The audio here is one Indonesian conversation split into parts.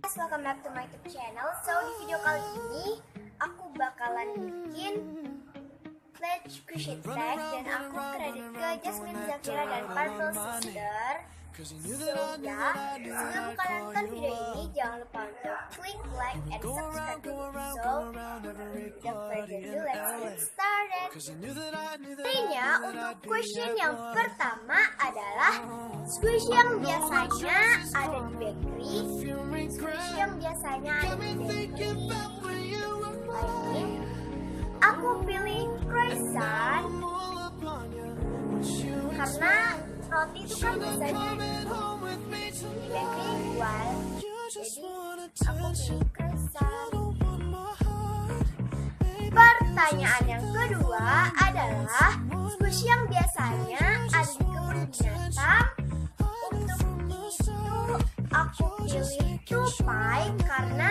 Welcome back to my YouTube channel. So di video kali ini aku bakalan bikin pledge cushion tag dan aku kredit ke Jasmine Zakira dan Purple Sister. So ya, sebelum kalian nonton video ini jangan lupa untuk klik like and subscribe dulu. So without further ado, let's get started. Intinya untuk question yang pertama adalah squishy yang biasanya ada di bakery, squishy yang biasanya ada di bakery. Aku pilih croissant karena roti itu kan biasanya di bakery jual, jadi aku pilih croissant. Pertanyaan yang kedua adalah squishy yang biasanya ada di kebun binatang. Untuk itu aku pilih tupai karena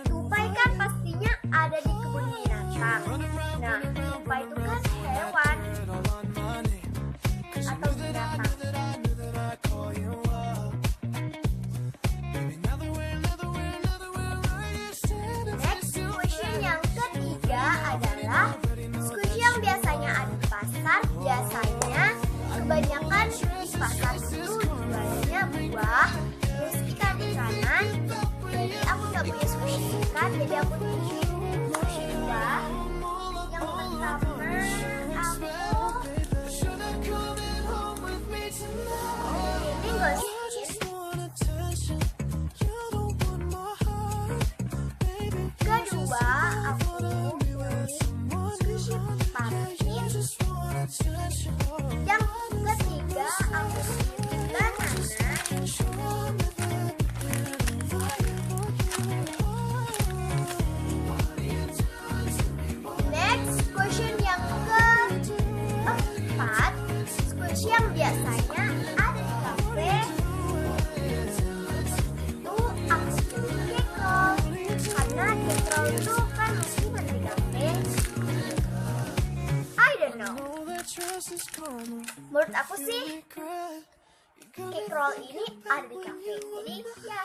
tupai kan pastinya ada di kebun binatang. Nah, tupai itu kan hewan atau binatang. Next question yang ketiga adalah squishy yang biasanya ada di pasar. Biasanya kebanyakan di pasar itu jualnya buah terus ikan-ikanan. Jadi aku gak punya squishy ikan, jadi aku pilih squishy buah. Yang pertama aku ini gosip. Kedua aku pilih squishy pumpkin. Yang ketiga aku pilih banana. Next question yang keempat, squishy yang biasanya ada di kafe. Itu aku pilih cake roll karena cake roll itu kan musiman di kafe. I don't know. Menurut aku sih cake roll ini ada di kafe. Jadi ya,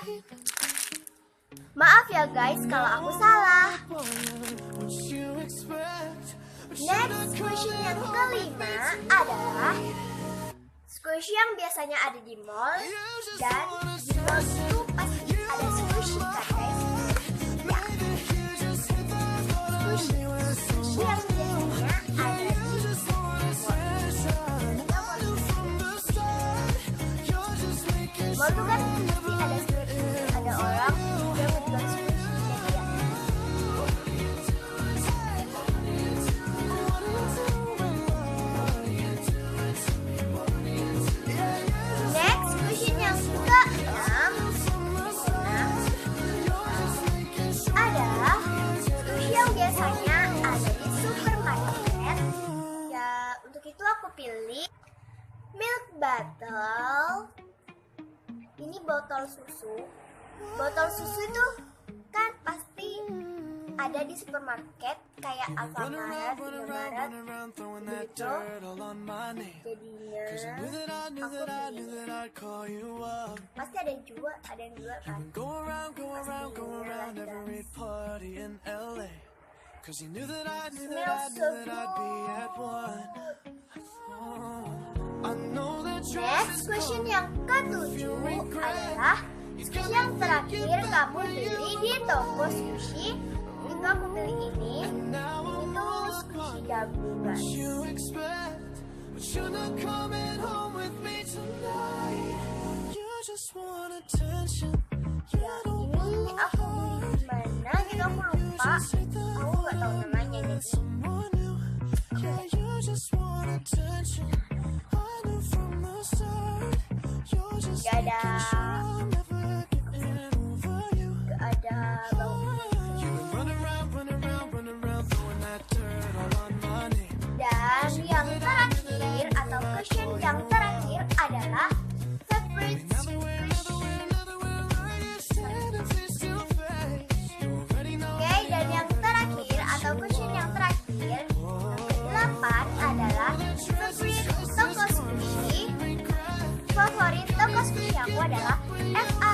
maaf ya guys kalau aku salah. Next question yang kelima adalah squishy yang biasanya ada di mall. Dan di mall itu pasti ada squishy kan guys. Ya, squishy yang biasanya ada di mall tuh kan pasti ada squishy, ada orang yang menjual squishy. Next question yang keenam adalah squishy yang biasanya ada di supermarket. Ya, untuk itu aku pilih milk bottle. Ini botol susu. Botol susu itu kan pasti ada di supermarket kayak Alfamart, Indomaret, gitu. Jadinya aku pilih. Pasti ada yang jual, kan. Smells so good. Next question yang ketujuh adalah squishy yang terakhir kamu beli di toko sushi. Itu aku pilih ini. Ini tuh squishy dagu guys. Ya, ini aku beli di mana gitu aku lupa. Aku nggak tahu namanya nih. Gak ada bau. Dan yang terakhir atau question yang terakhir adalah favorite squishy. Oke, dan yang terakhir atau question yang terakhir yang ke-8 adalah favorite toko squishy. Favorit toko squishy aku adalah FA